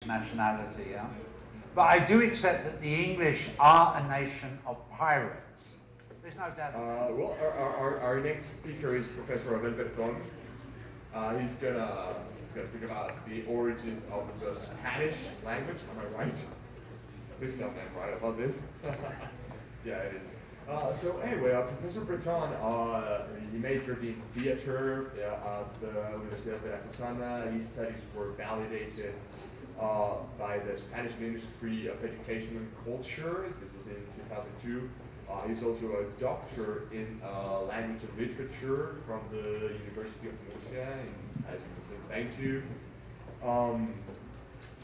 nationality, yeah? But I do accept that the English are a nation of pirates. There's no doubt. Well, our next speaker is Professor Abel Berton. He's gonna speak about the origin of the Spanish language. Am I right? Please tell me I'm right about this. Yeah, it is. So anyway, Professor Breton, he majored in theater at the Universidad Veracruzana. His studies were validated by the Spanish Ministry of Education and Culture. This was in 2002. He's also a doctor in language and literature from the University of Murcia in Spain too.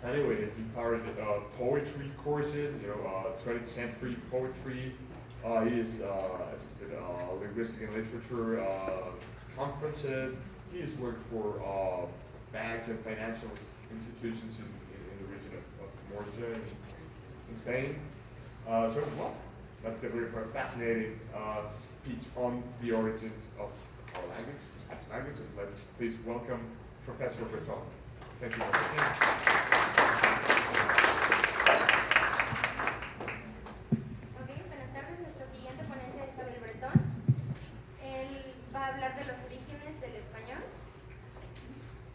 Anyways, he imparted poetry courses, 20th century poetry. He has assisted linguistic and literature conferences. He has worked for banks and financial institutions in the region of Murcia in Spain. So, well, that's going to be a fascinating speech on the origins of our language, the Spanish language. And let's please welcome Professor Breton. Thank you. Okay, buenas tardes. Nuestro siguiente ponente es Abel Breton. Él va a hablar de los orígenes del español.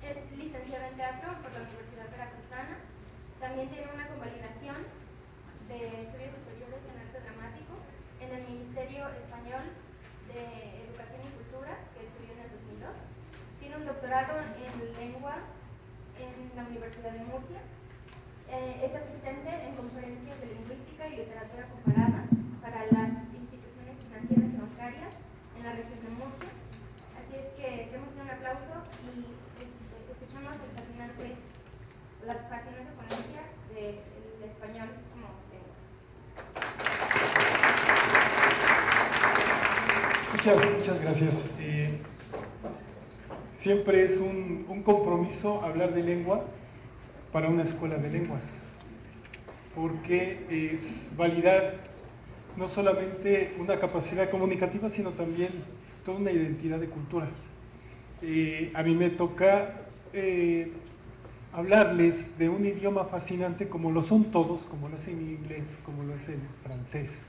Es licenciado en teatro por la Universidad Veracruzana. También tiene una convalidación de estudios superiores en arte dramático en el Ministerio Español de Educación y Cultura, que estudió en el 2002. Tiene un doctorado en lengua en la Universidad de Murcia. Es asistente en conferencias de lingüística y literatura comparada para las instituciones financieras y bancarias en la región de Murcia. Así es que demos un aplauso y escuchamos la fascinante ponencia del español como lengua. Muchas gracias. Siempre es un compromiso hablar de lengua para una escuela de lenguas, porque es validar no solamente una capacidad comunicativa, sino también toda una identidad de cultura. A mí me toca hablarles de un idioma fascinante como lo son todos, como lo es en inglés, como lo es en francés.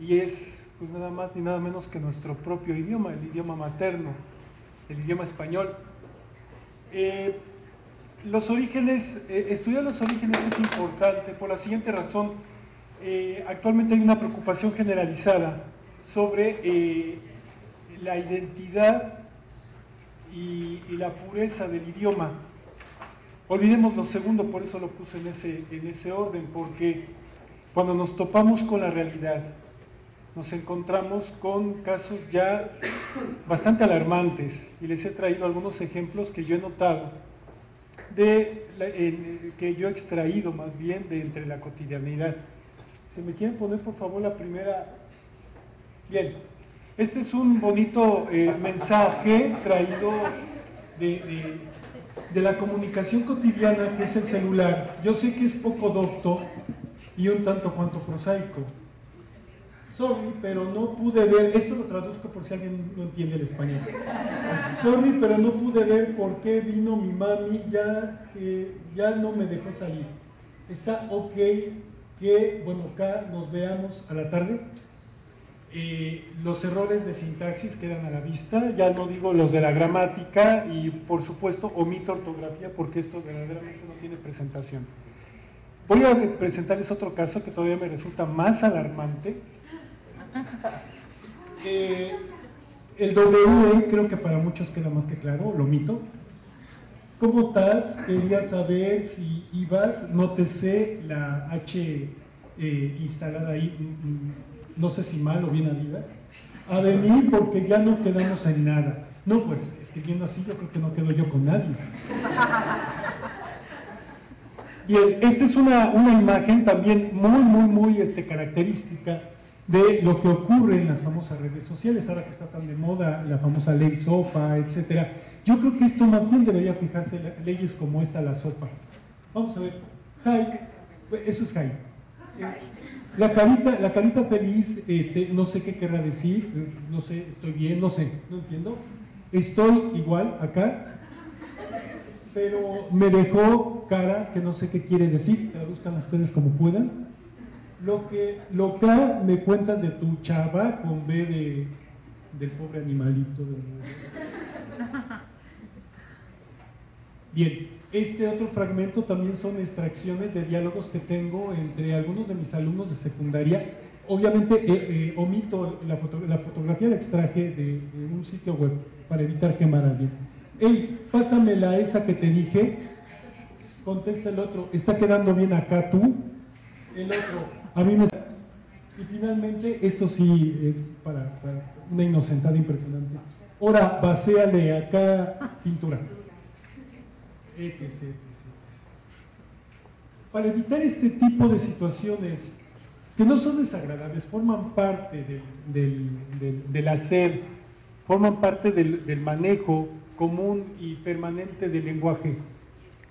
Y es pues nada más ni nada menos que nuestro propio idioma, el idioma materno, el idioma español. Los orígenes, estudiar los orígenes es importante por la siguiente razón. Actualmente hay una preocupación generalizada sobre la identidad y la pureza del idioma. Olvidemos lo segundo, por eso lo puse en ese orden, porque cuando nos topamos con la realidad, nos encontramos con casos ya bastante alarmantes, y les he traído algunos ejemplos que yo he notado, que yo he extraído más bien de entre la cotidianidad. ¿Se me quieren poner por favor la primera? Bien, este es un bonito mensaje traído de la comunicación cotidiana, que es el celular. Yo sé que es poco docto y un tanto cuanto prosaico. Sorry, pero no pude ver, esto lo traduzco por si alguien no entiende el español. Sorry, pero no pude ver por qué vino mi mami, ya no me dejó salir. Está ok que, bueno, acá nos veamos a la tarde. Los errores de sintaxis quedan a la vista, ya no digo los de la gramática, y por supuesto omito ortografía porque esto verdaderamente no tiene presentación. Voy a presentarles otro caso que todavía me resulta más alarmante. El W, creo que para muchos queda más que claro, lo omito. ¿Cómo estás? Quería saber si ibas, nótese la H instalada ahí, no sé si mal o bien habida, a venir porque ya no quedamos en nada. No, pues escribiendo así yo creo que no quedo yo con nadie. Bien, esta es una imagen también muy característica de lo que ocurre en las famosas redes sociales, ahora que está tan de moda la famosa ley sopa, etcétera. Yo creo que esto más bien debería fijarse en leyes como esta, la sopa. Vamos a ver, hi, eso es hi. La carita feliz, no sé qué querrá decir, no sé, estoy bien, no sé, no entiendo. Estoy igual acá. pero me dejó cara, que no sé qué quiere decir, traduzcan ustedes como puedan. Loca, me cuentas de tu chava con B del pobre animalito. Bien, este otro fragmento también son extracciones de diálogos que tengo entre algunos de mis alumnos de secundaria. Obviamente omito la fotografía, la extraje de un sitio web para evitar quemar a alguien. Hey, pásamela esa que te dije. Contesta el otro, ¿está quedando bien acá tú? El otro, a mí me... Y finalmente, esto sí es para una inocentada impresionante. Ahora, vacéale acá pintura. Etc. Para evitar este tipo de situaciones que no son desagradables, forman parte del hacer, forman parte del manejo común y permanente del lenguaje,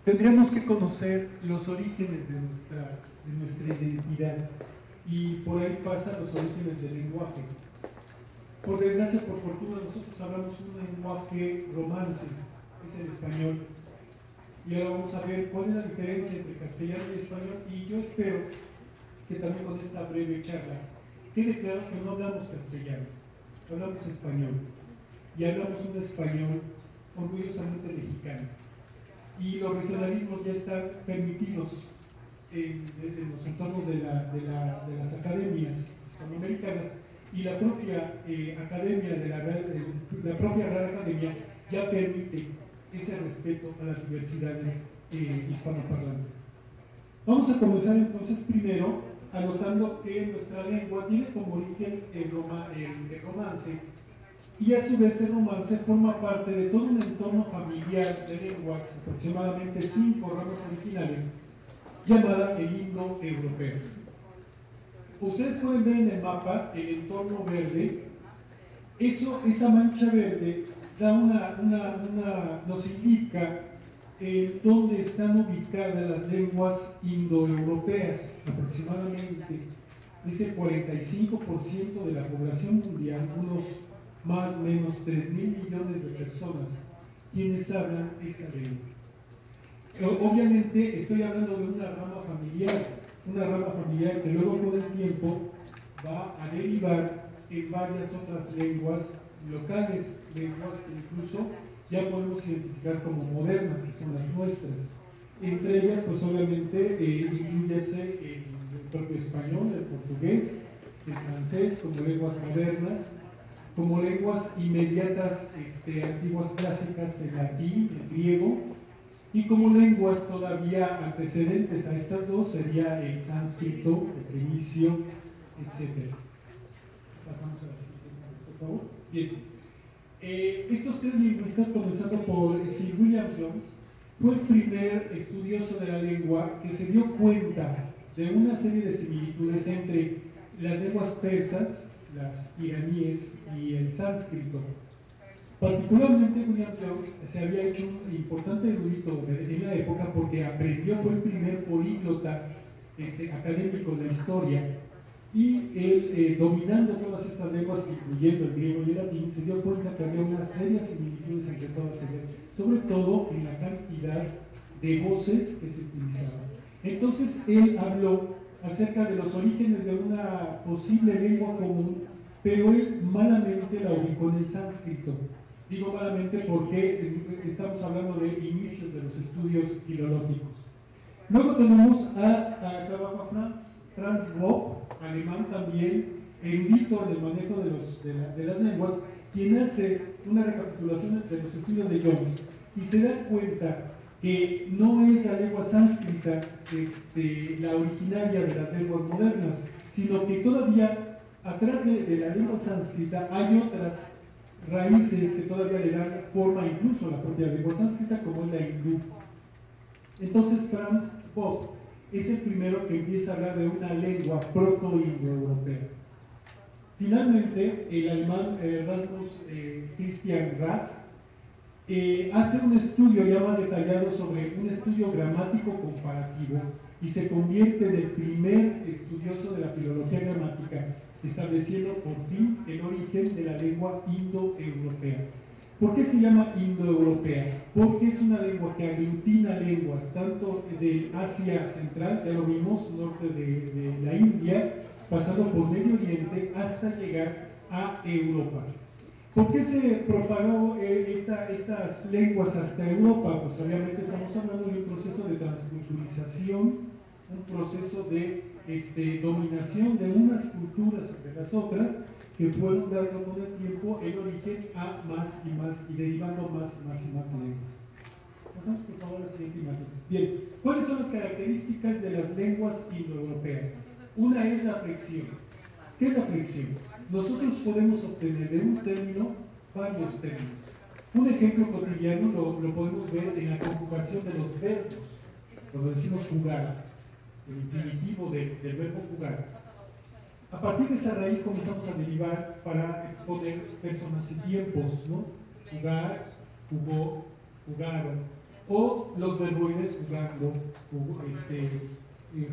tendríamos que conocer los orígenes de nuestra identidad, y por ahí pasan los orígenes del lenguaje. Por desgracia, por fortuna, nosotros hablamos un lenguaje romance, es el español, y ahora vamos a ver cuál es la diferencia entre castellano y español, y yo espero que también con esta breve charla quede claro que no hablamos castellano, hablamos español, y hablamos un español orgullosamente mexicano, y los regionalismos ya están permitidos en los entornos de las academias hispanoamericanas, y la propia academia, la propia Real Academia ya permite ese respeto a las diversidades hispanoparlantes. Vamos a comenzar entonces primero anotando que nuestra lengua tiene como origen el romance, y a su vez el romance forma parte de todo un entorno familiar de lenguas, aproximadamente 5 ramas originales, llamada el indoeuropeo. Ustedes pueden ver en el mapa el entorno verde. Esa mancha verde nos indica dónde están ubicadas las lenguas indoeuropeas. Aproximadamente es el 45% de la población mundial, unos más o menos 3.000 millones de personas quienes hablan esta lengua. Obviamente estoy hablando de una rama familiar que luego con el tiempo va a derivar en varias otras lenguas locales, lenguas que incluso ya podemos identificar como modernas, que son las nuestras. Entre ellas, pues obviamente incluyese el propio español, el portugués, el francés como lenguas modernas, como lenguas inmediatas, antiguas clásicas, el latín, el griego, y como lenguas todavía antecedentes a estas dos sería el sánscrito, el fenicio, etc. Pasamos a la siguiente, por favor. Bien. Estos 3 lingüistas, comenzando por Sir William Jones, fue el primer estudioso de la lengua que se dio cuenta de una serie de similitudes entre las lenguas persas, las iraníes y el sánscrito. Particularmente William Jones se había hecho un importante erudito en la época porque fue el primer políglota académico de la historia, y él, dominando todas estas lenguas, incluyendo el griego y el latín, se dio cuenta que había unas serias similitudes entre todas ellas, sobre todo en la cantidad de voces que se utilizaban. Entonces él habló acerca de los orígenes de una posible lengua común, pero él malamente la ubicó en el sánscrito. Digo malamente porque estamos hablando de inicios de los estudios filológicos. Luego tenemos a Franz Bopp, alemán también, erudito en el manejo de las lenguas, quien hace una recapitulación de los estudios de Jones y se da cuenta que no es la lengua sánscrita la originaria de las lenguas modernas, sino que todavía atrás de la lengua sánscrita hay otras raíces que todavía le dan forma incluso a la propia lengua sánscrita, como es la hindú. Entonces Franz Bopp es el primero que empieza a hablar de una lengua proto-indoeuropea. Finalmente, el alemán Rasmus Christian Rask hace un estudio ya más detallado sobre un estudio gramático comparativo y se convierte en el primer estudioso de la filología gramática, estableciendo por fin el origen de la lengua indoeuropea. ¿Por qué se llama indoeuropea? Porque es una lengua que aglutina lenguas tanto de Asia Central, ya lo vimos, norte de la India, pasando por Medio Oriente hasta llegar a Europa. ¿Por qué se propagó estas lenguas hasta Europa? Pues obviamente estamos hablando de un proceso de transculturización, un proceso de dominación de unas culturas sobre las otras, que fueron dando con el tiempo el origen a más y más, y derivando más y más lenguas. Pasamos por favor a la siguiente imagen. Bien, ¿cuáles son las características de las lenguas indoeuropeas? Una es la flexión. ¿Qué es la flexión? Nosotros podemos obtener de un término varios términos. Un ejemplo cotidiano lo podemos ver en la conjugación de los verbos. Cuando decimos jugar, el infinitivo del verbo jugar. A partir de esa raíz comenzamos a derivar para poner personas y tiempos, ¿no? Jugar, jugó, jugaron, o los verboides jugando,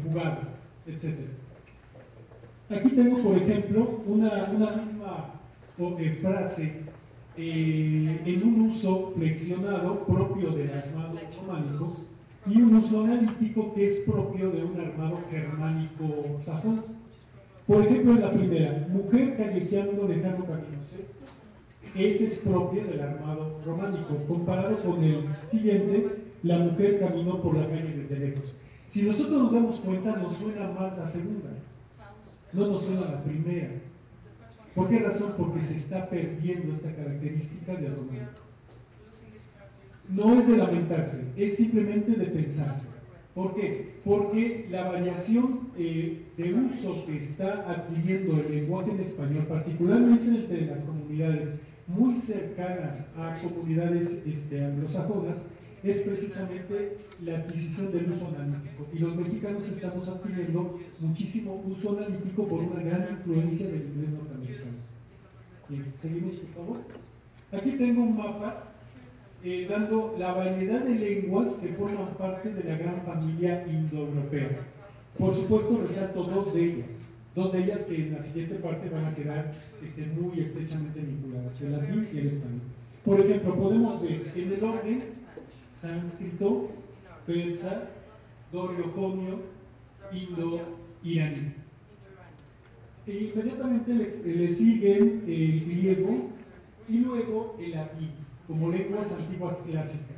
jugado, etc. Aquí tengo, por ejemplo, una misma frase en un uso flexionado propio del armado románico y un uso analítico que es propio de un armado germánico sajón. Por ejemplo, en la primera, mujer callejeando lejano caminos. Ese es propio del armado románico, comparado con el siguiente, la mujer caminó por la calle desde lejos. Si nosotros nos damos cuenta, nos suena más la segunda, no nos suena la primera. ¿Por qué razón? Porque se está perdiendo esta característica del románico. No es de lamentarse, es simplemente de pensarse. ¿Por qué? Porque la variación de uso que está adquiriendo el lenguaje en español, particularmente entre las comunidades muy cercanas a comunidades anglosajonas, es precisamente la adquisición del uso analítico. Y los mexicanos estamos adquiriendo muchísimo uso analítico por una gran influencia del inglés norteamericano. Bien, seguimos, por favor. Aquí tengo un mapa dando la variedad de lenguas que forman parte de la gran familia indoeuropea. Por supuesto, resalto dos de ellas que en la siguiente parte van a quedar muy estrechamente vinculadas, el latín y el español. Por ejemplo, podemos ver en el orden sánscrito, persa, dorio-jonio, indo-iraní. E inmediatamente le siguen el griego y luego el latín, como lenguas antiguas clásicas.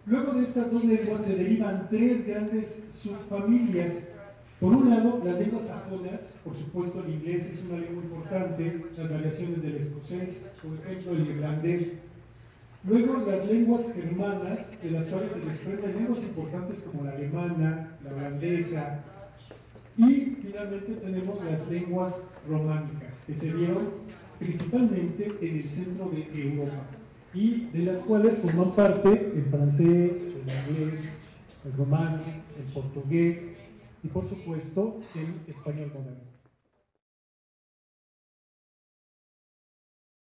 Luego de estas dos lenguas se derivan tres grandes subfamilias. Por un lado, las lenguas sajonas, por supuesto el inglés es una lengua importante, las variaciones del escocés, por ejemplo el irlandés. Luego las lenguas germanas, de las cuales se desprenden lenguas importantes como la alemana, la holandesa. Y finalmente tenemos las lenguas románicas, que se dieron principalmente en el centro de Europa, y de las cuales forman parte el francés, el inglés, el romano, el portugués y por supuesto el español moderno.